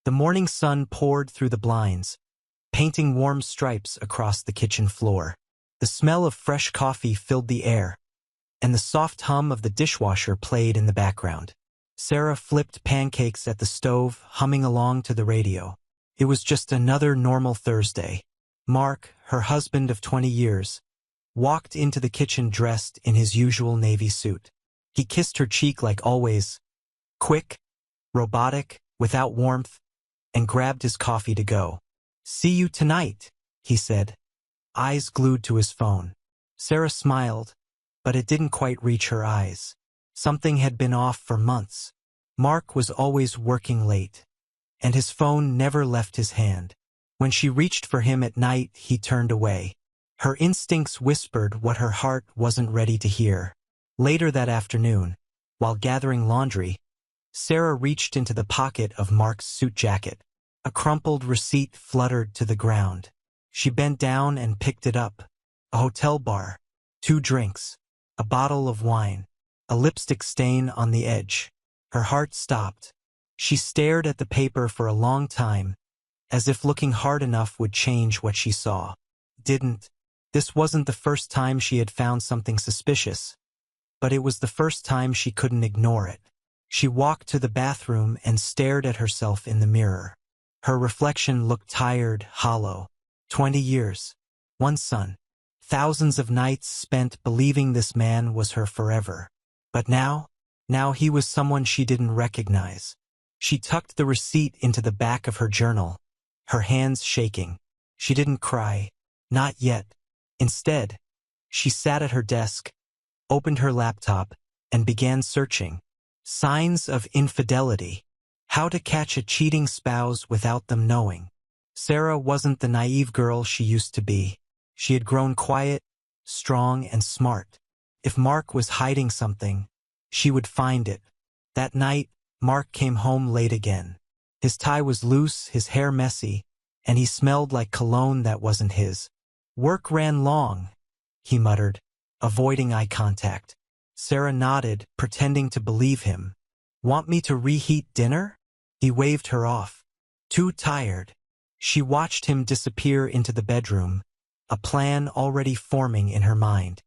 The morning sun poured through the blinds, painting warm stripes across the kitchen floor. The smell of fresh coffee filled the air, and the soft hum of the dishwasher played in the background. Sarah flipped pancakes at the stove, humming along to the radio. It was just another normal Thursday. Mark, her husband of 20 years, walked into the kitchen dressed in his usual navy suit. He kissed her cheek like always, quick, robotic, without warmth, and grabbed his coffee to go. "See you tonight," he said, eyes glued to his phone. Sarah smiled, but it didn't quite reach her eyes. Something had been off for months. Mark was always working late, and his phone never left his hand. When she reached for him at night, he turned away. Her instincts whispered what her heart wasn't ready to hear. Later that afternoon, while gathering laundry, Sarah reached into the pocket of Mark's suit jacket. A crumpled receipt fluttered to the ground. She bent down and picked it up. A hotel bar, 2 drinks, a bottle of wine, a lipstick stain on the edge. Her heart stopped. She stared at the paper for a long time, as if looking hard enough would change what she saw. Didn't. This wasn't the first time she had found something suspicious, but it was the first time she couldn't ignore it. She walked to the bathroom and stared at herself in the mirror. Her reflection looked tired, hollow. 20 years, 1 son, thousands of nights spent believing this man was her forever. But now he was someone she didn't recognize. She tucked the receipt into the back of her journal, her hands shaking. She didn't cry. Not yet. Instead, she sat at her desk, opened her laptop, and began searching. Signs of infidelity. How to catch a cheating spouse without them knowing. Sarah wasn't the naive girl she used to be. She had grown quiet, strong, and smart. If Mark was hiding something, she would find it. That night, Mark came home late again. His tie was loose, his hair messy, and he smelled like cologne that wasn't his. "Work ran long," he muttered, avoiding eye contact. Sarah nodded, pretending to believe him. "Want me to reheat dinner?" He waved her off. Too tired. She watched him disappear into the bedroom, a plan already forming in her mind.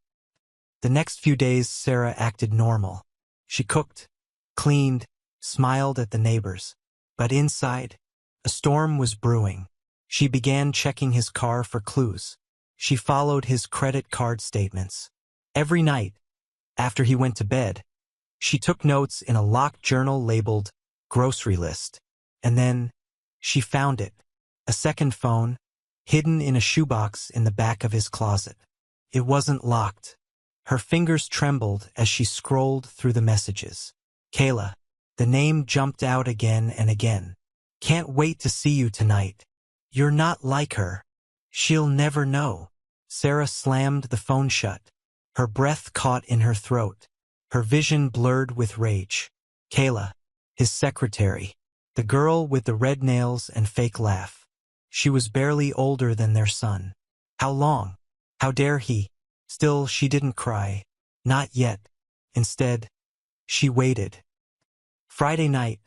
The next few days, Sarah acted normal. She cooked, cleaned, smiled at the neighbors. But inside, a storm was brewing. She began checking his car for clues. She followed his credit card statements. Every night, after he went to bed, she took notes in a locked journal labeled grocery list. And then she found it. A second phone, hidden in a shoebox in the back of his closet. It wasn't locked. Her fingers trembled as she scrolled through the messages. "Kayla." The name jumped out again and again. "Can't wait to see you tonight. You're not like her. She'll never know." Sarah slammed the phone shut. Her breath caught in her throat. Her vision blurred with rage. Kayla, his secretary. The girl with the red nails and fake laugh. She was barely older than their son. How long? How dare he? Still, she didn't cry. Not yet. Instead, she waited. Friday night,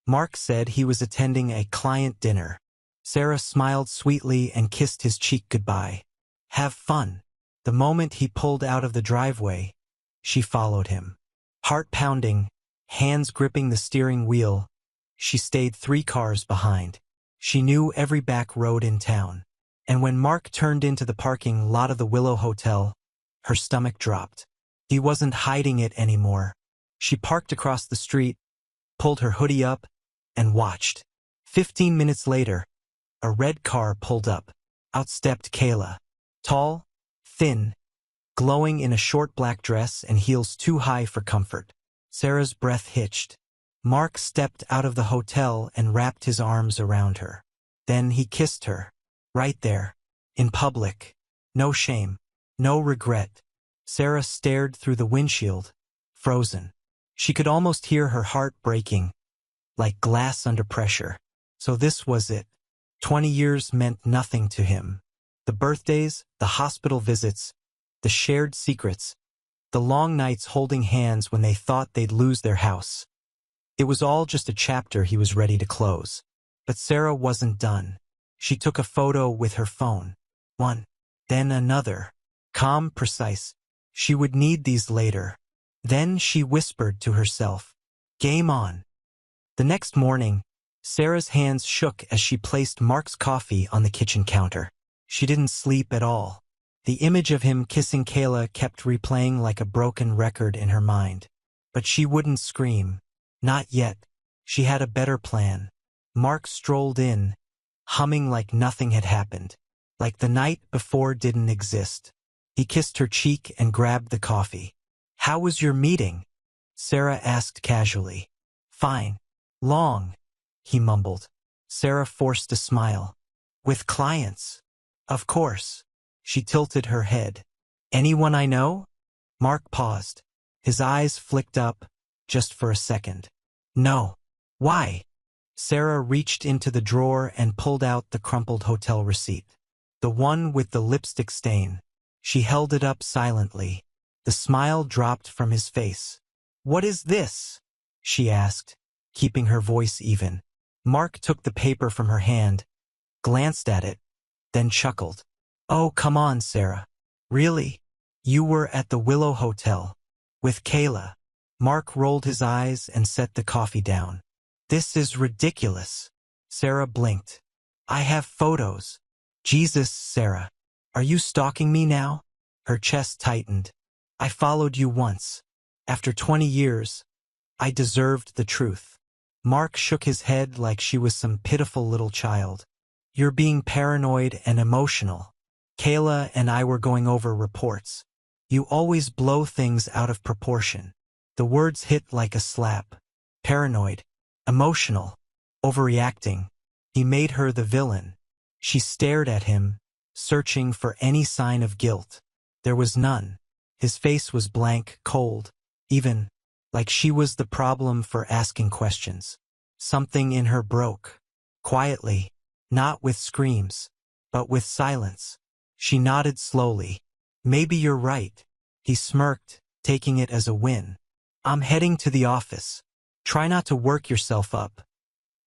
Mark said he was attending a client dinner. Sarah smiled sweetly and kissed his cheek goodbye. Have fun. The moment he pulled out of the driveway, she followed him. Heart pounding, hands gripping the steering wheel, she stayed 3 cars behind. She knew every back road in town. And when Mark turned into the parking lot of the Willow Hotel, her stomach dropped. He wasn't hiding it anymore. She parked across the street, pulled her hoodie up, and watched. 15 minutes later, a red car pulled up. Out stepped Kayla. Tall, thin, glowing in a short black dress and heels too high for comfort. Sarah's breath hitched. Mark stepped out of the hotel and wrapped his arms around her. Then he kissed her. Right there. In public. No shame. No regret. Sarah stared through the windshield, frozen. She could almost hear her heart breaking, like glass under pressure. So this was it. 20 years meant nothing to him. The birthdays, the hospital visits, the shared secrets, the long nights holding hands when they thought they'd lose their house. It was all just a chapter he was ready to close. But Sarah wasn't done. She took a photo with her phone. One. Then another. Calm, precise. She would need these later. Then she whispered to herself, "Game on." The next morning, Sarah's hands shook as she placed Mark's coffee on the kitchen counter. She didn't sleep at all. The image of him kissing Kayla kept replaying like a broken record in her mind. But she wouldn't scream. Not yet. She had a better plan. Mark strolled in, humming like nothing had happened, like the night before didn't exist. He kissed her cheek and grabbed the coffee. "How was your meeting?" Sarah asked casually. "Fine. Long," he mumbled. Sarah forced a smile. "With clients?" "Of course." She tilted her head. "Anyone I know?" Mark paused. His eyes flicked up, just for a second. "No." "Why?" Sarah reached into the drawer and pulled out the crumpled hotel receipt. The one with the lipstick stain. She held it up silently. The smile dropped from his face. "What is this?" she asked, keeping her voice even. Mark took the paper from her hand, glanced at it, then chuckled. "Oh, come on, Sarah. Really? You were at the Willow Hotel with Kayla?" Mark rolled his eyes and set the coffee down. "This is ridiculous." Sarah blinked. "I have photos." "Jesus, Sarah. Are you stalking me now?" Her chest tightened. "I followed you once. After 20 years, I deserved the truth." Mark shook his head like she was some pitiful little child. "You're being paranoid and emotional. Kayla and I were going over reports. You always blow things out of proportion." The words hit like a slap. Paranoid. Emotional. Overreacting. He made her the villain. She stared at him, searching for any sign of guilt. There was none. His face was blank, cold, even like she was the problem for asking questions. Something in her broke. Quietly, not with screams, but with silence. She nodded slowly. "Maybe you're right." He smirked, taking it as a win. "I'm heading to the office. Try not to work yourself up.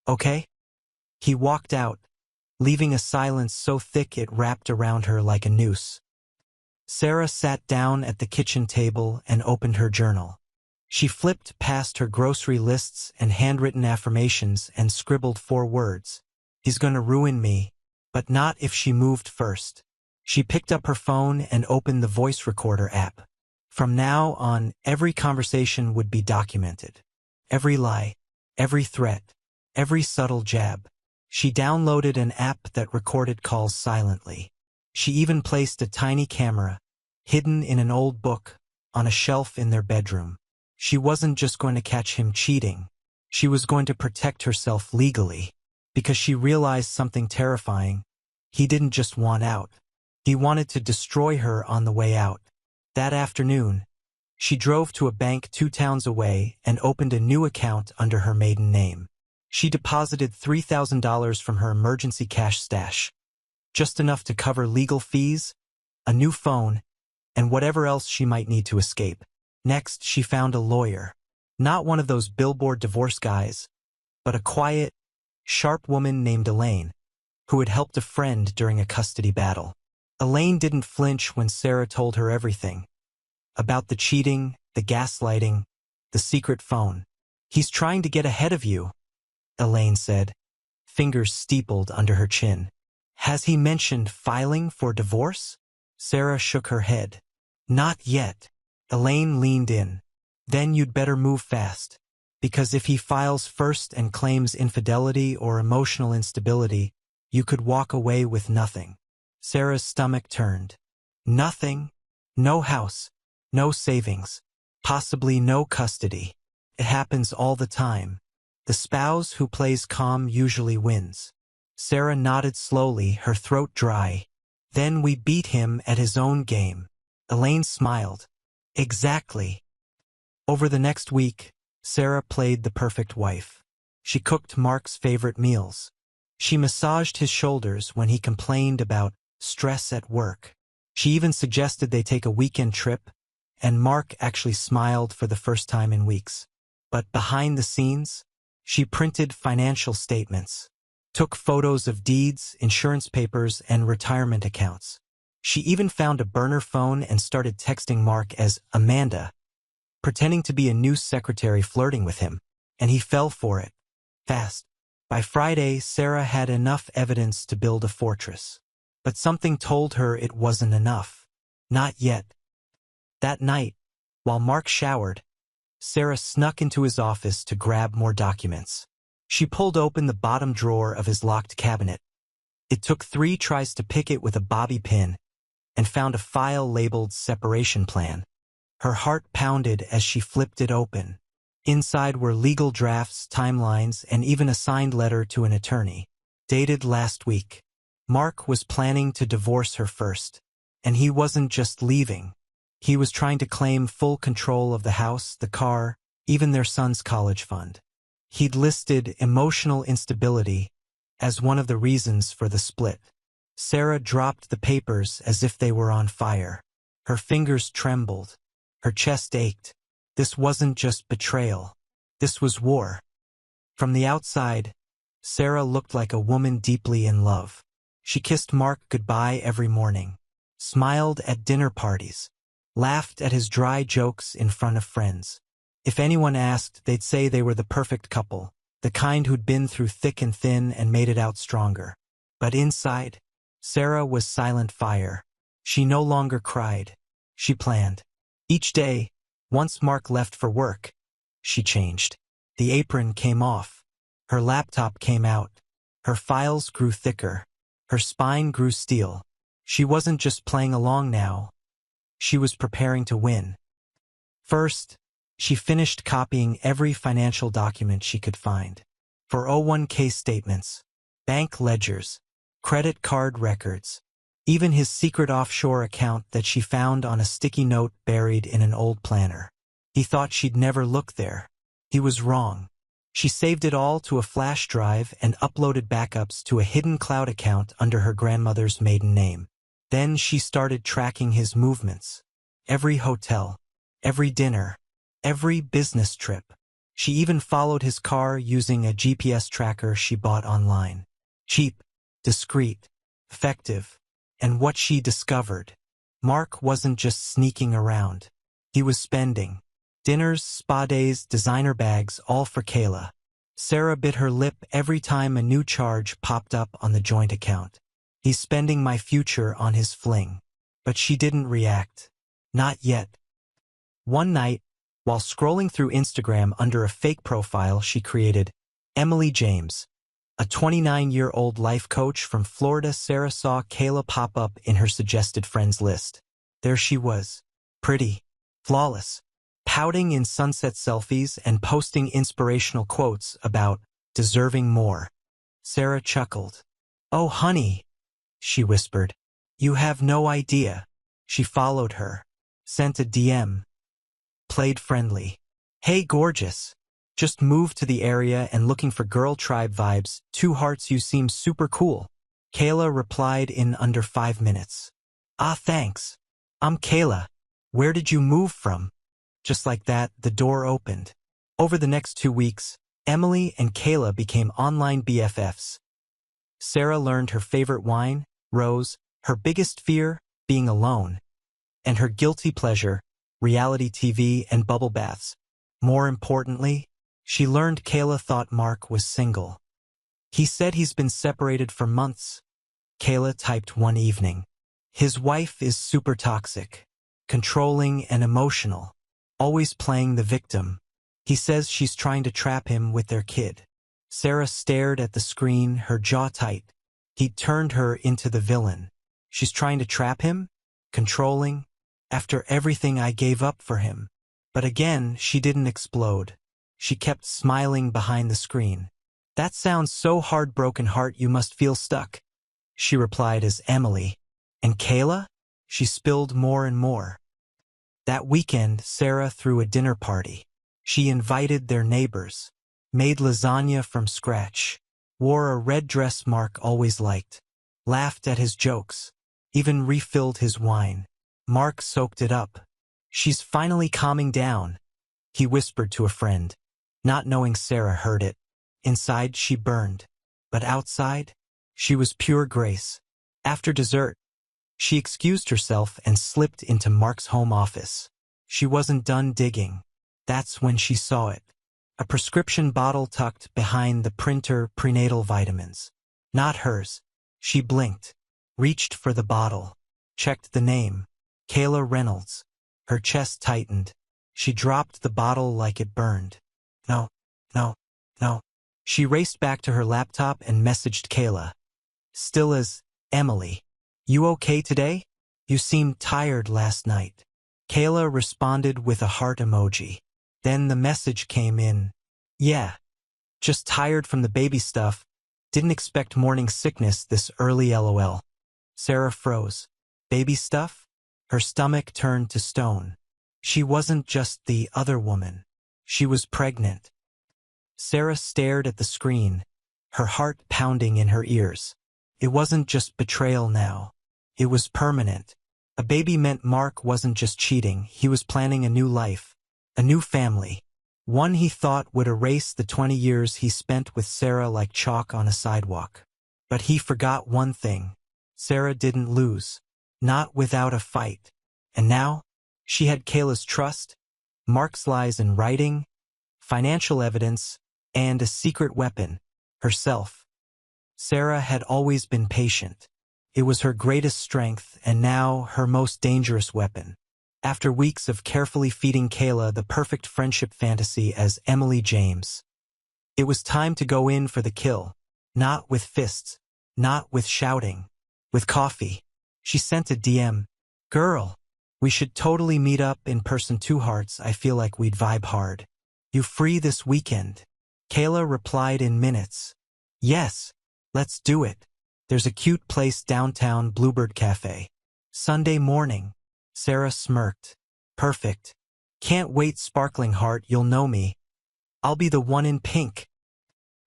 Okay?" He walked out, leaving a silence so thick it wrapped around her like a noose. Sarah sat down at the kitchen table and opened her journal. She flipped past her grocery lists and handwritten affirmations and scribbled 4 words. "He's gonna ruin me, but not if she moved first." She picked up her phone and opened the voice recorder app. From now on, every conversation would be documented. Every lie, every threat, every subtle jab. She downloaded an app that recorded calls silently. She even placed a tiny camera, hidden in an old book, on a shelf in their bedroom. She wasn't just going to catch him cheating. She was going to protect herself legally. Because she realized something terrifying. He didn't just want out. He wanted to destroy her on the way out. That afternoon, she drove to a bank 2 towns away and opened a new account under her maiden name. She deposited $3,000 from her emergency cash stash. Just enough to cover legal fees, a new phone, and whatever else she might need to escape. Next, she found a lawyer. Not one of those billboard divorce guys, but a quiet, sharp woman named Elaine, who had helped a friend during a custody battle. Elaine didn't flinch when Sarah told her everything. About the cheating, the gaslighting, the secret phone. "He's trying to get ahead of you," Elaine said, fingers steepled under her chin. "Has he mentioned filing for divorce?" Sarah shook her head. "Not yet." Elaine leaned in. "Then you'd better move fast. Because if he files first and claims infidelity or emotional instability, you could walk away with nothing." Sarah's stomach turned. Nothing? No house, no savings, possibly no custody. It happens all the time. The spouse who plays calm usually wins. Sarah nodded slowly, her throat dry. "Then we beat him at his own game." Elaine smiled. "Exactly." Over the next week, Sarah played the perfect wife. She cooked Mark's favorite meals. She massaged his shoulders when he complained about stress at work. She even suggested they take a weekend trip, and Mark actually smiled for the first time in weeks. But behind the scenes, she printed financial statements. took photos of deeds, insurance papers, and retirement accounts. She even found a burner phone and started texting Mark as Amanda, pretending to be a new secretary flirting with him, and he fell for it, fast. By Friday, Sarah had enough evidence to build a fortress. But something told her it wasn't enough. Not yet. That night, while Mark showered, Sarah snuck into his office to grab more documents. She pulled open the bottom drawer of his locked cabinet. It took 3 tries to pick it with a bobby pin, and found a file labeled Separation Plan. Her heart pounded as she flipped it open. Inside were legal drafts, timelines, and even a signed letter to an attorney, dated last week. Mark was planning to divorce her first, and he wasn't just leaving. He was trying to claim full control of the house, the car, even their son's college fund. He'd listed emotional instability as one of the reasons for the split. Sarah dropped the papers as if they were on fire. Her fingers trembled. Her chest ached. This wasn't just betrayal. This was war. From the outside, Sarah looked like a woman deeply in love. She kissed Mark goodbye every morning, smiled at dinner parties, laughed at his dry jokes in front of friends. If anyone asked, they'd say they were the perfect couple, the kind who'd been through thick and thin and made it out stronger. But inside, Sarah was silent fire. She no longer cried. She planned. Each day, once Mark left for work, she changed. The apron came off. Her laptop came out. Her files grew thicker. Her spine grew steel. She wasn't just playing along now. She was preparing to win. First, she finished copying every financial document she could find. 401k statements, bank ledgers, credit card records, even his secret offshore account that she found on a sticky note buried in an old planner. He thought she'd never look there. He was wrong. She saved it all to a flash drive and uploaded backups to a hidden cloud account under her grandmother's maiden name. Then she started tracking his movements. Every hotel, every dinner, every business trip. She even followed his car using a GPS tracker she bought online. Cheap, discreet, effective. And what she discovered, Mark wasn't just sneaking around. He was spending. Dinners, spa days, designer bags, all for Kayla. Sarah bit her lip every time a new charge popped up on the joint account. He's spending my future on his fling. But she didn't react. Not yet. One night, while scrolling through Instagram under a fake profile she created, Emily James, a 29-year-old life coach from Florida, Sarah saw Kayla pop up in her suggested friends list. There she was, pretty, flawless, pouting in sunset selfies and posting inspirational quotes about deserving more. Sarah chuckled. "Oh, honey," she whispered. "You have no idea." She followed her, sent a DM, played friendly. "Hey, gorgeous. Just moved to the area and looking for girl tribe vibes. 2 hearts, you seem super cool." Kayla replied in under 5 minutes. "Ah, thanks. I'm Kayla. Where did you move from?" Just like that, the door opened. Over the next 2 weeks, Emily and Kayla became online BFFs. Sarah learned her favorite wine, rose, her biggest fear, being alone, and her guilty pleasure, reality TV and bubble baths. More importantly, she learned Kayla thought Mark was single. "He said he's been separated for months," Kayla typed one evening. "His wife is super toxic, controlling and emotional, always playing the victim. He says she's trying to trap him with their kid." Sarah stared at the screen, her jaw tight. He'd turned her into the villain. She's trying to trap him? Controlling? After everything I gave up for him. But again, she didn't explode. She kept smiling behind the screen. "That sounds so hard, broken heart, you must feel stuck," she replied as Emily. "And Kayla?" She spilled more and more. That weekend, Sarah threw a dinner party. She invited their neighbors, made lasagna from scratch, wore a red dress Mark always liked, laughed at his jokes, even refilled his wine. Mark soaked it up. "She's finally calming down," he whispered to a friend, not knowing Sarah heard it. Inside, she burned. But outside, she was pure grace. After dessert, she excused herself and slipped into Mark's home office. She wasn't done digging. That's when she saw it. A prescription bottle tucked behind the printer, prenatal vitamins. Not hers. She blinked, reached for the bottle, checked the name. Kayla Reynolds. Her chest tightened. She dropped the bottle like it burned. No, no, no. She raced back to her laptop and messaged Kayla. Still as, Emily. You okay today? You seemed tired last night. Kayla responded with a heart emoji. Then the message came in. Yeah. Just tired from the baby stuff. Didn't expect morning sickness this early LOL. Sarah froze. Baby stuff? Her stomach turned to stone. She wasn't just the other woman. She was pregnant. Sarah stared at the screen, her heart pounding in her ears. It wasn't just betrayal now. It was permanent. A baby meant Mark wasn't just cheating, he was planning a new life, a new family. One he thought would erase the 20 years he spent with Sarah like chalk on a sidewalk. But he forgot one thing. Sarah didn't lose. Not without a fight. And now, she had Kayla's trust, Mark's lies in writing, financial evidence, and a secret weapon, herself. Sarah had always been patient. It was her greatest strength and now her most dangerous weapon. After weeks of carefully feeding Kayla the perfect friendship fantasy as Emily James, it was time to go in for the kill. Not with fists, not with shouting, with coffee. She sent a DM. Girl, we should totally meet up in person, 2 hearts. I feel like we'd vibe hard. You free this weekend? Kayla replied in minutes. Yes, let's do it. There's a cute place downtown, Bluebird Cafe. Sunday morning. Sarah smirked. Perfect. Can't wait, sparkling heart, you'll know me. I'll be the one in pink.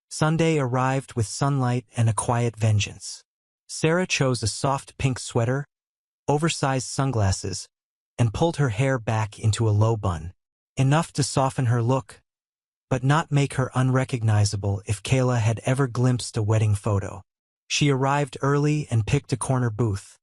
Sunday arrived with sunlight and a quiet vengeance. Sarah chose a soft pink sweater, oversized sunglasses, and pulled her hair back into a low bun. Enough to soften her look, but not make her unrecognizable if Kayla had ever glimpsed a wedding photo. She arrived early and picked a corner booth.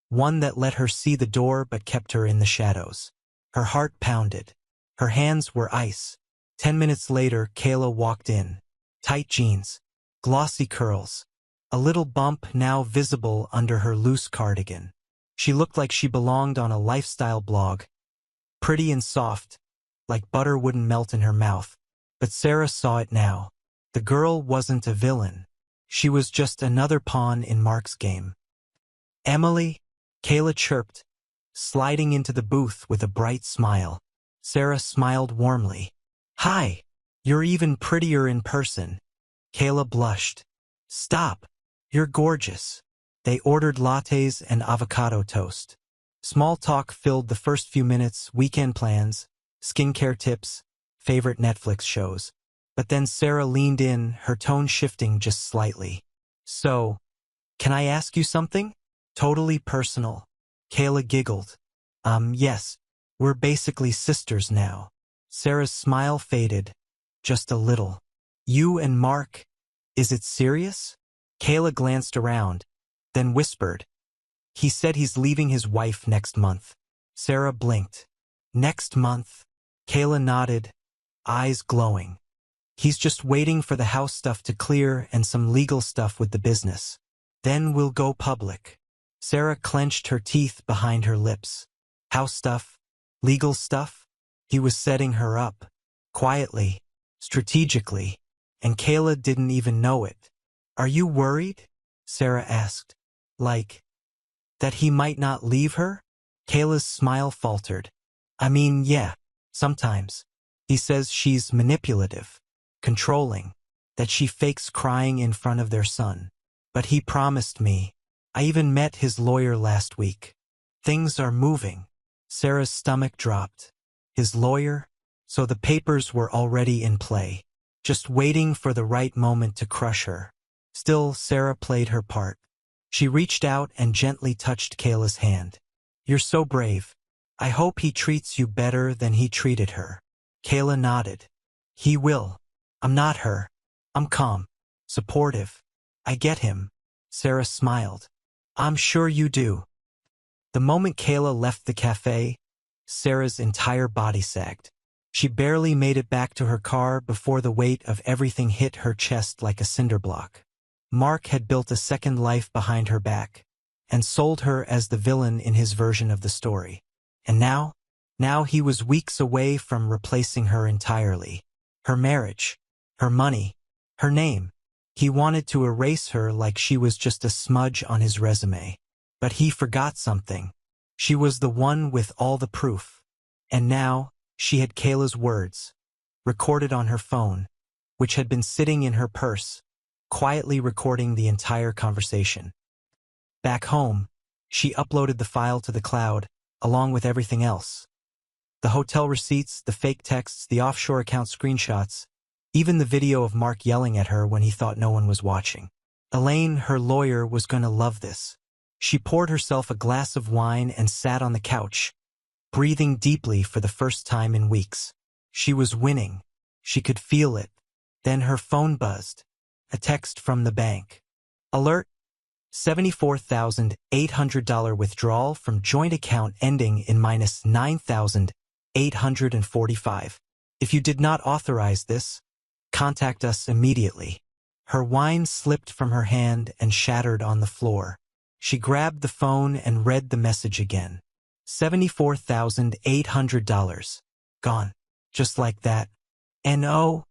One that let her see the door but kept her in the shadows. Her heart pounded. Her hands were ice. 10 minutes later, Kayla walked in. Tight jeans, glossy curls, a little bump now visible under her loose cardigan. She looked like she belonged on a lifestyle blog. Pretty and soft, like butter wouldn't melt in her mouth. But Sarah saw it now. The girl wasn't a villain. She was just another pawn in Mark's game. Emily? Kayla chirped, sliding into the booth with a bright smile. Sarah smiled warmly. Hi. You're even prettier in person. Kayla blushed. Stop. You're gorgeous. They ordered lattes and avocado toast. Small talk filled the first few minutes, weekend plans, skincare tips, favorite Netflix shows. But then Sarah leaned in, her tone shifting just slightly. So, can I ask you something? Totally personal. Kayla giggled. Yes. We're basically sisters now. Sarah's smile faded. Just a little. You and Mark? Is it serious? Kayla glanced around, then whispered. He said he's leaving his wife next month. Sarah blinked. Next month? Kayla nodded, eyes glowing. He's just waiting for the house stuff to clear and some legal stuff with the business. Then we'll go public. Sarah clenched her teeth behind her lips. House stuff? Legal stuff? He was setting her up. Quietly. Strategically, and Kayla didn't even know it. Are you worried? Sarah asked. Like, that he might not leave her? Kayla's smile faltered. I mean, yeah, sometimes. He says she's manipulative, controlling, that she fakes crying in front of their son. But he promised me. I even met his lawyer last week. Things are moving. Sarah's stomach dropped. His lawyer? So the papers were already in play, just waiting for the right moment to crush her. Still, Sarah played her part. She reached out and gently touched Kayla's hand. You're so brave. I hope he treats you better than he treated her. Kayla nodded. He will. I'm not her. I'm calm, supportive, I get him. Sarah smiled. I'm sure you do. The moment Kayla left the cafe, Sarah's entire body sagged. She barely made it back to her car before the weight of everything hit her chest like a cinder block. Mark had built a second life behind her back, and sold her as the villain in his version of the story. And now he was weeks away from replacing her entirely. Her marriage, her money, her name. He wanted to erase her like she was just a smudge on his resume. But he forgot something. She was the one with all the proof. And now, she had Kayla's words, recorded on her phone, which had been sitting in her purse, quietly recording the entire conversation. Back home, she uploaded the file to the cloud, along with everything else. The hotel receipts, the fake texts, the offshore account screenshots, even the video of Mark yelling at her when he thought no one was watching. Elaine, her lawyer, was going to love this. She poured herself a glass of wine and sat on the couch, breathing deeply for the first time in weeks. She was winning. She could feel it. Then her phone buzzed. A text from the bank. Alert! $74,800 withdrawal from joint account ending in minus $9,845. If you did not authorize this, contact us immediately. Her wine slipped from her hand and shattered on the floor. She grabbed the phone and read the message again. $74,800. Gone. Just like that. N.O.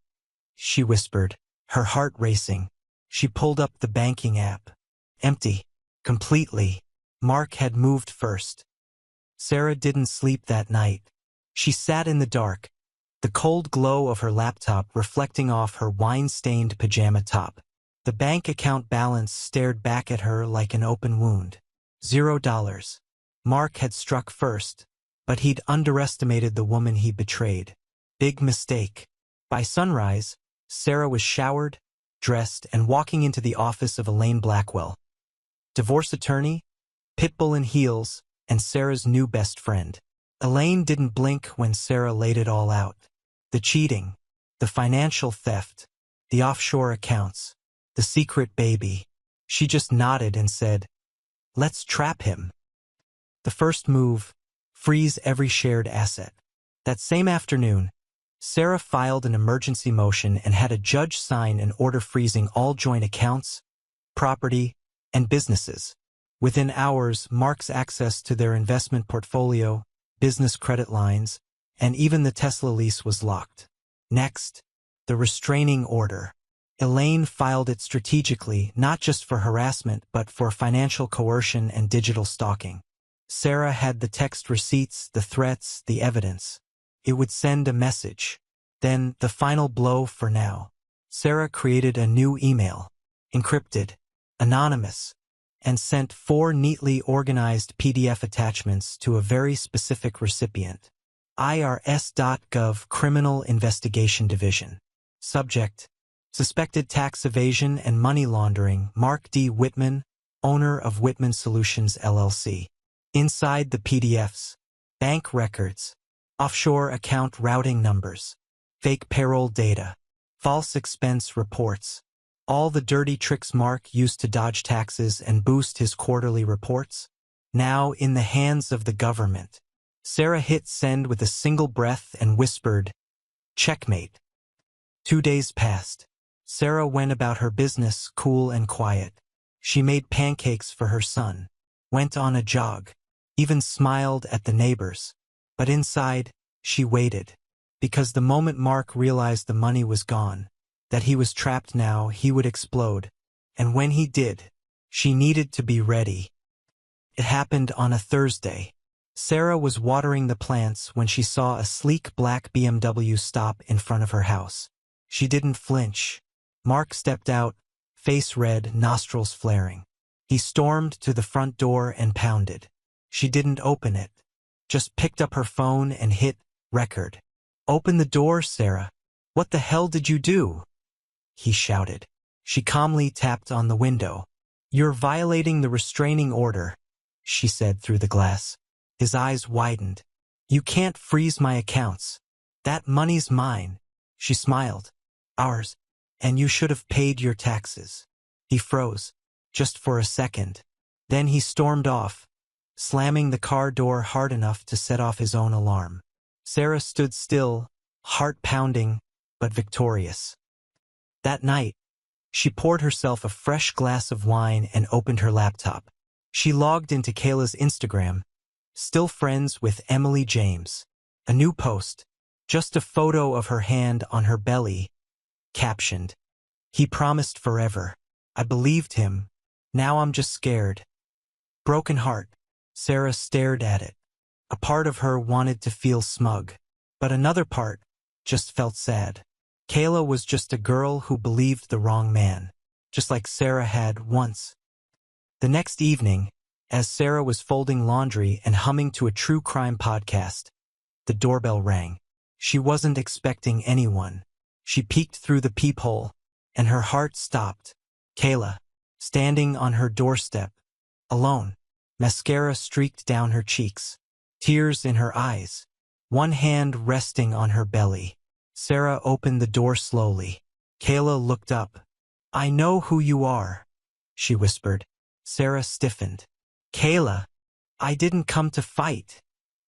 She whispered, her heart racing. She pulled up the banking app. Empty. Completely. Mark had moved first. Sarah didn't sleep that night. She sat in the dark, the cold glow of her laptop reflecting off her wine-stained pajama top. The bank account balance stared back at her like an open wound. $0. Mark had struck first, but he'd underestimated the woman he betrayed. Big mistake. By sunrise, Sarah was showered, dressed, and walking into the office of Elaine Blackwell. Divorce attorney, pitbull in heels, and Sarah's new best friend. Elaine didn't blink when Sarah laid it all out. The cheating, the financial theft, the offshore accounts, the secret baby. She just nodded and said, "Let's trap him." The first move, freeze every shared asset. That same afternoon, Sarah filed an emergency motion and had a judge sign an order freezing all joint accounts, property, and businesses. Within hours, Mark's access to their investment portfolio, business credit lines, and even the Tesla lease was locked. Next, the restraining order. Elaine filed it strategically, not just for harassment, but for financial coercion and digital stalking. Sarah had the text receipts, the threats, the evidence. It would send a message. Then, the final blow for now. Sarah created a new email, encrypted, anonymous, and sent 4 neatly organized PDF attachments to a very specific recipient. IRS.gov Criminal Investigation Division. Subject: Suspected tax evasion and money laundering, Mark D. Whitman, owner of Whitman Solutions LLC. Inside the PDFs, bank records, offshore account routing numbers, fake payroll data, false expense reports, all the dirty tricks Mark used to dodge taxes and boost his quarterly reports, now in the hands of the government. Sarah hit send with a single breath and whispered, "Checkmate." 2 days passed. Sarah went about her business cool and quiet. She made pancakes for her son, went on a jog, even smiled at the neighbors. But inside, she waited. Because the moment Mark realized the money was gone, that he was trapped now, he would explode. And when he did, she needed to be ready. It happened on a Thursday. Sarah was watering the plants when she saw a sleek black BMW stop in front of her house. She didn't flinch. Mark stepped out, face red, nostrils flaring. He stormed to the front door and pounded. She didn't open it, just picked up her phone and hit record. "Open the door, Sarah. What the hell did you do?" he shouted. She calmly tapped on the window. "You're violating the restraining order," she said through the glass. His eyes widened. "You can't freeze my accounts. That money's mine." She smiled. "Ours. And you should have paid your taxes." He froze, just for a second. Then he stormed off, slamming the car door hard enough to set off his own alarm. Sarah stood still, heart pounding, but victorious. That night, she poured herself a fresh glass of wine and opened her laptop. She logged into Kayla's Instagram, still friends with Emily James. A new post, just a photo of her hand on her belly, captioned, "He promised forever. I believed him. Now I'm just scared." Broken heart, Sarah stared at it. A part of her wanted to feel smug, but another part just felt sad. Kayla was just a girl who believed the wrong man, just like Sarah had once. The next evening, as Sarah was folding laundry and humming to a true crime podcast, the doorbell rang. She wasn't expecting anyone. She peeked through the peephole, and her heart stopped. Kayla, standing on her doorstep, alone, mascara streaked down her cheeks, tears in her eyes, one hand resting on her belly. Sarah opened the door slowly. Kayla looked up. "I know who you are," she whispered. Sarah stiffened. "Kayla, I didn't come to fight,"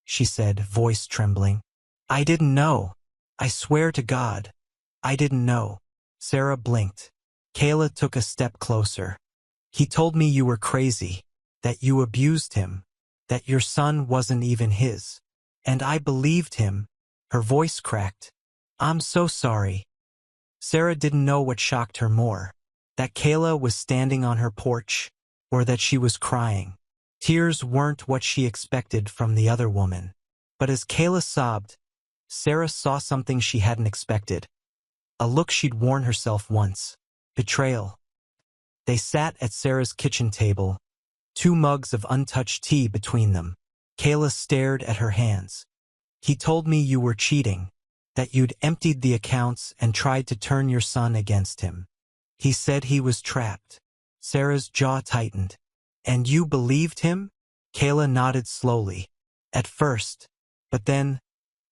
she said, voice trembling. "I didn't know. I swear to God, I didn't know." Sarah blinked. Kayla took a step closer. "He told me you were crazy, that you abused him, that your son wasn't even his. And I believed him." Her voice cracked. "I'm so sorry." Sarah didn't know what shocked her more, that Kayla was standing on her porch, or that she was crying. Tears weren't what she expected from the other woman. But as Kayla sobbed, Sarah saw something she hadn't expected. A look she'd worn herself once. Betrayal. They sat at Sarah's kitchen table, 2 mugs of untouched tea between them. Kayla stared at her hands. "He told me you were cheating, that you'd emptied the accounts and tried to turn your son against him. He said he was trapped." Sarah's jaw tightened. "And you believed him?" Kayla nodded slowly. "At first. But then,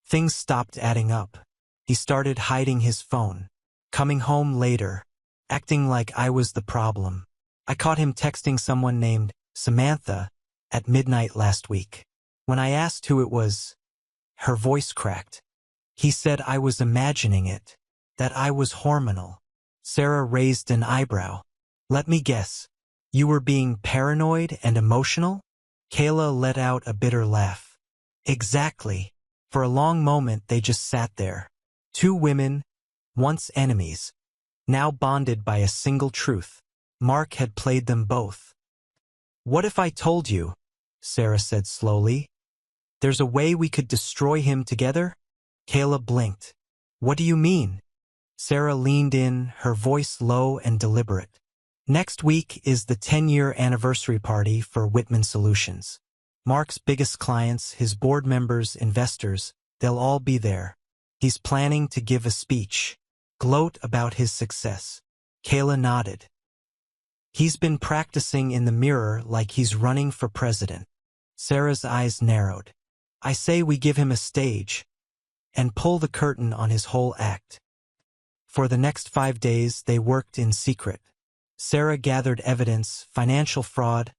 things stopped adding up. He started hiding his phone, coming home later, acting like I was the problem. I caught him texting someone named Samantha at midnight last week. When I asked who it was," her voice cracked, "he said I was imagining it, that I was hormonal." Sarah raised an eyebrow. "Let me guess. You were being paranoid and emotional?" Kayla let out a bitter laugh. "Exactly." For a long moment they just sat there. 2 women, once enemies, now bonded by a single truth. Mark had played them both. "What if I told you," Sarah said slowly, "there's a way we could destroy him together?" Kayla blinked. "What do you mean?" Sarah leaned in, her voice low and deliberate. "Next week is the 10-year anniversary party for Whitman Solutions. Mark's biggest clients, his board members, investors, they'll all be there. He's planning to give a speech, gloat about his success." Kayla nodded. "He's been practicing in the mirror like he's running for president." Sarah's eyes narrowed. "I say we give him a stage and pull the curtain on his whole act." For the next 5 days, they worked in secret. Sarah gathered evidence, financial fraud,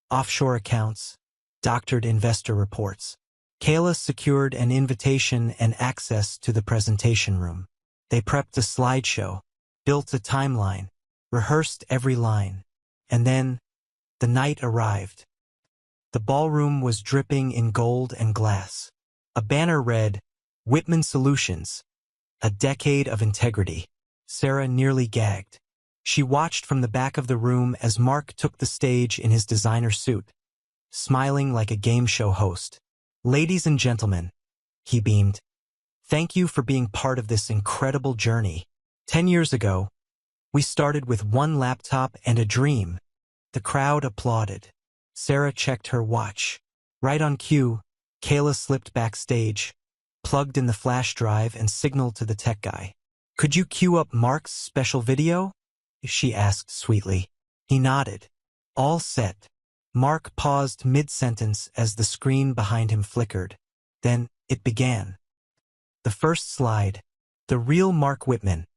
offshore accounts, doctored investor reports. Kayla secured an invitation and access to the presentation room. They prepped a slideshow, built a timeline, rehearsed every line. And then, the night arrived. The ballroom was dripping in gold and glass. A banner read, "Whitman Solutions, a decade of integrity." Sarah nearly gagged. She watched from the back of the room as Mark took the stage in his designer suit, smiling like a game show host. "Ladies and gentlemen," he beamed, "thank you for being part of this incredible journey. 10 years ago, we started with 1 laptop and a dream." The crowd applauded. Sarah checked her watch. Right on cue, Kayla slipped backstage, plugged in the flash drive and signaled to the tech guy. "Could you cue up Mark's special video?" she asked sweetly. He nodded. "All set." Mark paused mid-sentence as the screen behind him flickered. Then it began. The first slide, "The real Mark Whitman,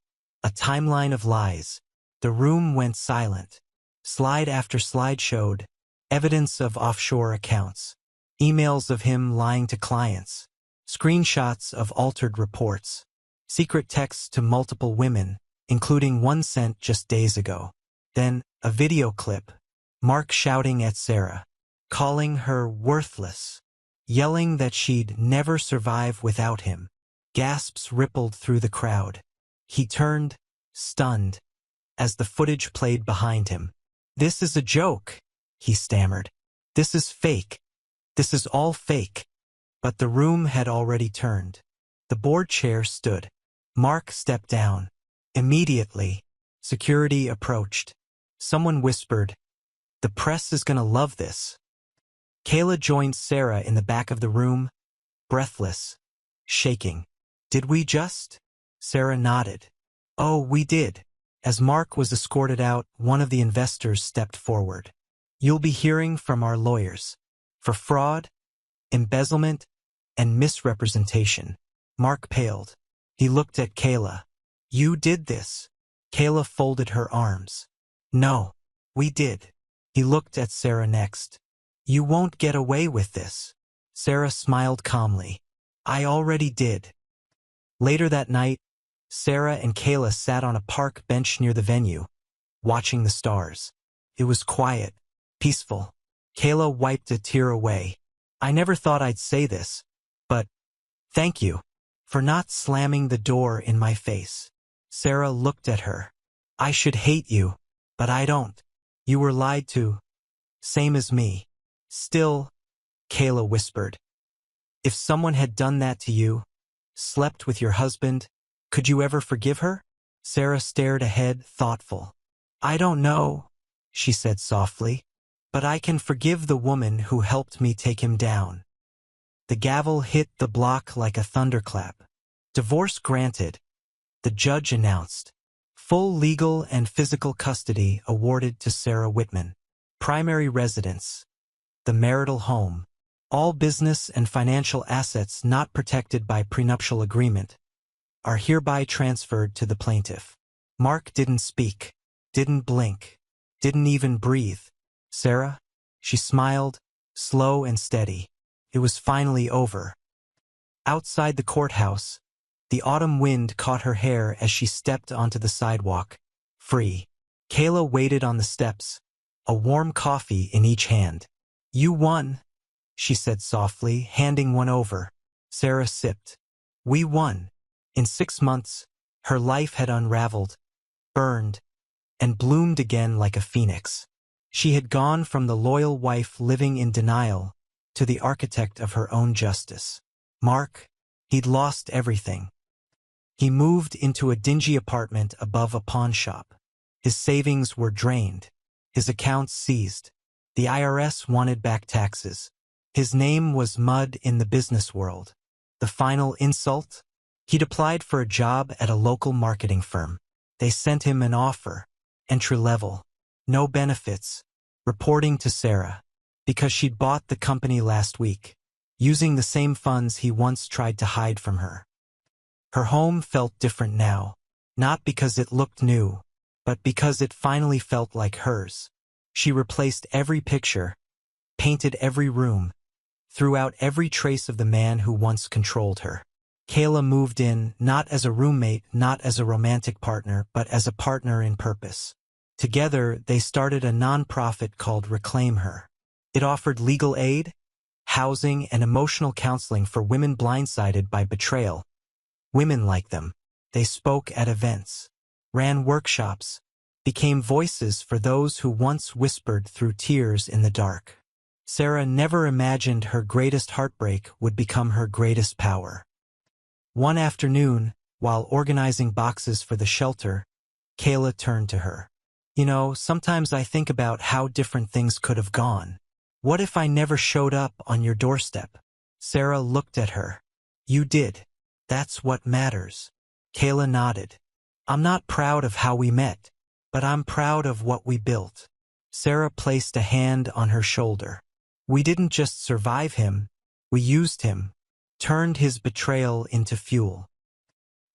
a timeline of lies." The room went silent. Slide after slide showed evidence of offshore accounts, emails of him lying to clients, screenshots of altered reports, secret texts to multiple women, including one sent just days ago. Then, a video clip, Mark shouting at Sarah, calling her worthless, yelling that she'd never survive without him. Gasps rippled through the crowd. He turned, stunned, as the footage played behind him. "This is a joke," he stammered. "This is fake. This is all fake." But the room had already turned. The board chair stood. Mark stepped down. Immediately, security approached. Someone whispered, "The press is gonna love this." Kayla joined Sarah in the back of the room, breathless, shaking. "Did we just?" Sarah nodded. "Oh, we did." As Mark was escorted out, one of the investors stepped forward. "You'll be hearing from our lawyers. For fraud, embezzlement, and misrepresentation." Mark paled. He looked at Kayla. "You did this." Kayla folded her arms. "No, we did." He looked at Sarah next. "You won't get away with this." Sarah smiled calmly. "I already did." Later that night, Sarah and Kayla sat on a park bench near the venue, watching the stars. It was quiet, peaceful. Kayla wiped a tear away. "I never thought I'd say this, but thank you for not slamming the door in my face." Sarah looked at her. "I should hate you, but I don't. You were lied to, same as me." "Still," Kayla whispered, "if someone had done that to you, slept with your husband, could you ever forgive her?" Sarah stared ahead, thoughtful. "I don't know," she said softly, "but I can forgive the woman who helped me take him down." The gavel hit the block like a thunderclap. "Divorce granted," the judge announced. "Full legal and physical custody awarded to Sarah Whitman. Primary residence, the marital home. All business and financial assets not protected by prenuptial agreement are hereby transferred to the plaintiff." Mark didn't speak, didn't blink, didn't even breathe. "Sarah?" She smiled, slow and steady. It was finally over. Outside the courthouse, the autumn wind caught her hair as she stepped onto the sidewalk, free. Kayla waited on the steps, a warm coffee in each hand. "You won," she said softly, handing one over. Sarah sipped. "We won." In 6 months, her life had unraveled, burned, and bloomed again like a phoenix. She had gone from the loyal wife living in denial to the architect of her own justice. Mark, he'd lost everything. He moved into a dingy apartment above a pawn shop. His savings were drained, his accounts seized. The IRS wanted back taxes. His name was mud in the business world. The final insult? He'd applied for a job at a local marketing firm. They sent him an offer, entry level, no benefits, reporting to Sarah, because she'd bought the company last week, using the same funds he once tried to hide from her. Her home felt different now, not because it looked new, but because it finally felt like hers. She replaced every picture, painted every room, threw out every trace of the man who once controlled her. Kayla moved in not as a roommate, not as a romantic partner, but as a partner in purpose. Together, they started a nonprofit called Reclaim Her. It offered legal aid, housing, and emotional counseling for women blindsided by betrayal. Women like them. They spoke at events, ran workshops, became voices for those who once whispered through tears in the dark. Sarah never imagined her greatest heartbreak would become her greatest power. One afternoon, while organizing boxes for the shelter, Kayla turned to her. "You know, sometimes I think about how different things could have gone. What if I never showed up on your doorstep?" Sarah looked at her. "You did. That's what matters." Kayla nodded. "I'm not proud of how we met, but I'm proud of what we built." Sarah placed a hand on her shoulder. "We didn't just survive him, we used him, turned his betrayal into fuel."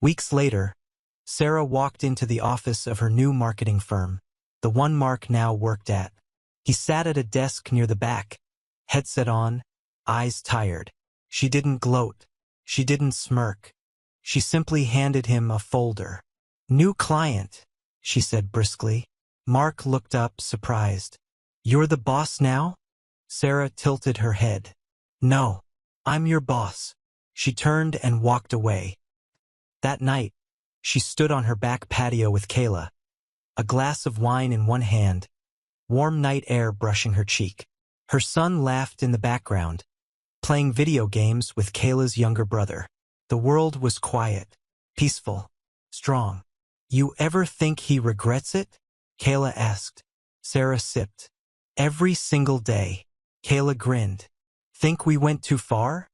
Weeks later, Sarah walked into the office of her new marketing firm, the one Mark now worked at. He sat at a desk near the back, headset on, eyes tired. She didn't gloat. She didn't smirk. She simply handed him a folder. "New client," she said briskly. Mark looked up, surprised. "You're the boss now?" Sarah tilted her head. "No, I'm your boss." She turned and walked away. That night, she stood on her back patio with Kayla, a glass of wine in one hand, warm night air brushing her cheek. Her son laughed in the background, playing video games with Kayla's younger brother. The world was quiet, peaceful, strong. "You ever think he regrets it?" Kayla asked. Sarah sipped. "Every single day." Kayla grinned. "Think we went too far?"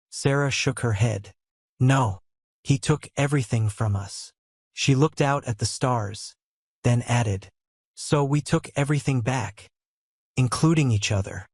Sarah shook her head. "No, he took everything from us." She looked out at the stars, then added, "So we took everything back, including each other."